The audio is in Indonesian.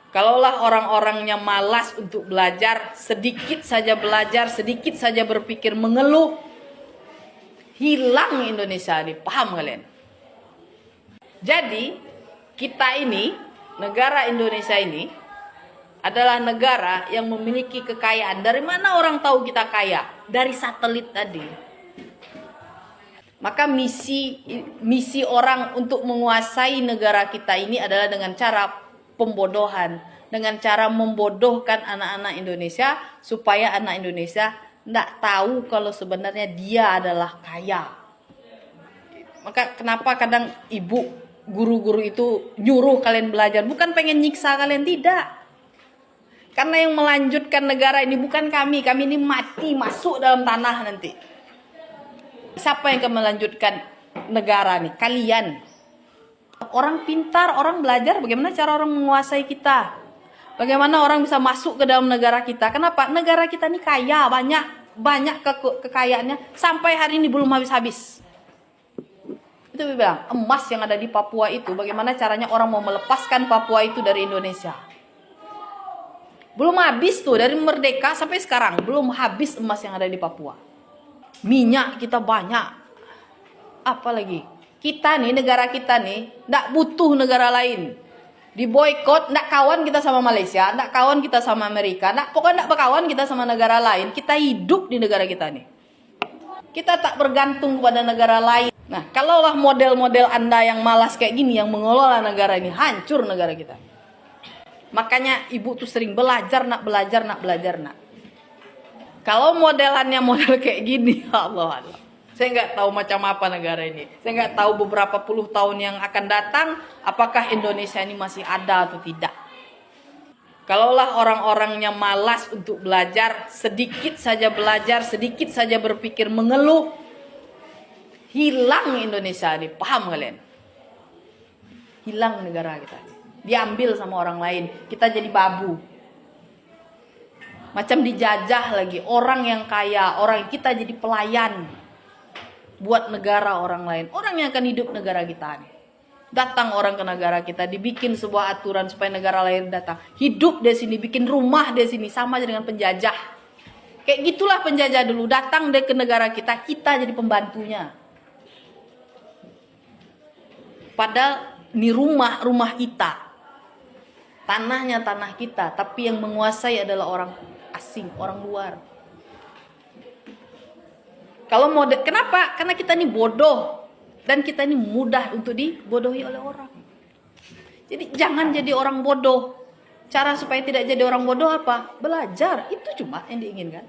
Kalaulah orang-orangnya malas untuk belajar, sedikit saja belajar, sedikit saja berpikir mengeluh, hilang Indonesia ini. Paham kalian? Jadi, kita ini, negara Indonesia ini, adalah negara yang memiliki kekayaan. Dari mana orang tahu kita kaya? Dari satelit tadi. Maka misi orang untuk menguasai negara kita ini adalah dengan cara pembodohan, dengan cara membodohkan anak-anak Indonesia supaya anak Indonesia tidak tahu kalau sebenarnya dia adalah kaya. Maka kenapa kadang ibu guru-guru itu nyuruh kalian belajar, bukan pengen nyiksa kalian, tidak. Karena yang melanjutkan negara ini bukan kami ini mati masuk dalam tanah nanti. Siapa yang akan melanjutkan negara nih? Kalian. Orang pintar, orang belajar bagaimana cara orang menguasai kita. Bagaimana orang bisa masuk ke dalam negara kita. Kenapa? Negara kita ini kaya, banyak kekayaannya. Sampai hari ini belum habis-habis. Itu bilang, emas yang ada di Papua itu, bagaimana caranya orang mau melepaskan Papua itu dari Indonesia. Belum habis tuh, dari merdeka sampai sekarang. Belum habis emas yang ada di Papua. Minyak kita banyak. Apalagi? Kita nih, negara kita nih, nggak butuh negara lain. Diboykot, nggak kawan kita sama Malaysia, nggak kawan kita sama Amerika, pokoknya nggak berkawan kita sama negara lain. Kita hidup di negara kita nih. Kita tak bergantung kepada negara lain. Nah, kalaulah model-model Anda yang malas kayak gini, yang mengelola negara ini, hancur negara kita. Makanya ibu tuh sering belajar nak. Kalau modelannya model kayak gini, Allah. Saya nggak tahu macam apa negara ini. Saya nggak tahu beberapa puluh tahun yang akan datang, apakah Indonesia ini masih ada atau tidak. Kalaulah orang-orangnya malas untuk belajar, sedikit saja belajar, sedikit saja berpikir mengeluh, hilang Indonesia ini. Paham kalian? Hilang negara kita. Diambil sama orang lain. Kita jadi babu. Macam dijajah lagi. Orang yang kaya, orang kita jadi pelayan buat negara orang lain. Orang yang akan hidup negara kita nih. Datang orang ke negara kita, dibikin sebuah aturan supaya negara lain datang. Hidup di sini, bikin rumah di sini, sama dengan penjajah. Kayak gitulah penjajah dulu, datang deh ke negara kita, kita jadi pembantunya. Padahal ini rumah kita. Tanahnya tanah kita, tapi yang menguasai adalah orang asing, orang luar. Kalau kenapa? Karena kita ini bodoh dan kita ini mudah untuk dibodohi oleh orang. Jadi jangan jadi orang bodoh. Cara supaya tidak jadi orang bodoh apa? Belajar. Itu cuma yang diinginkan.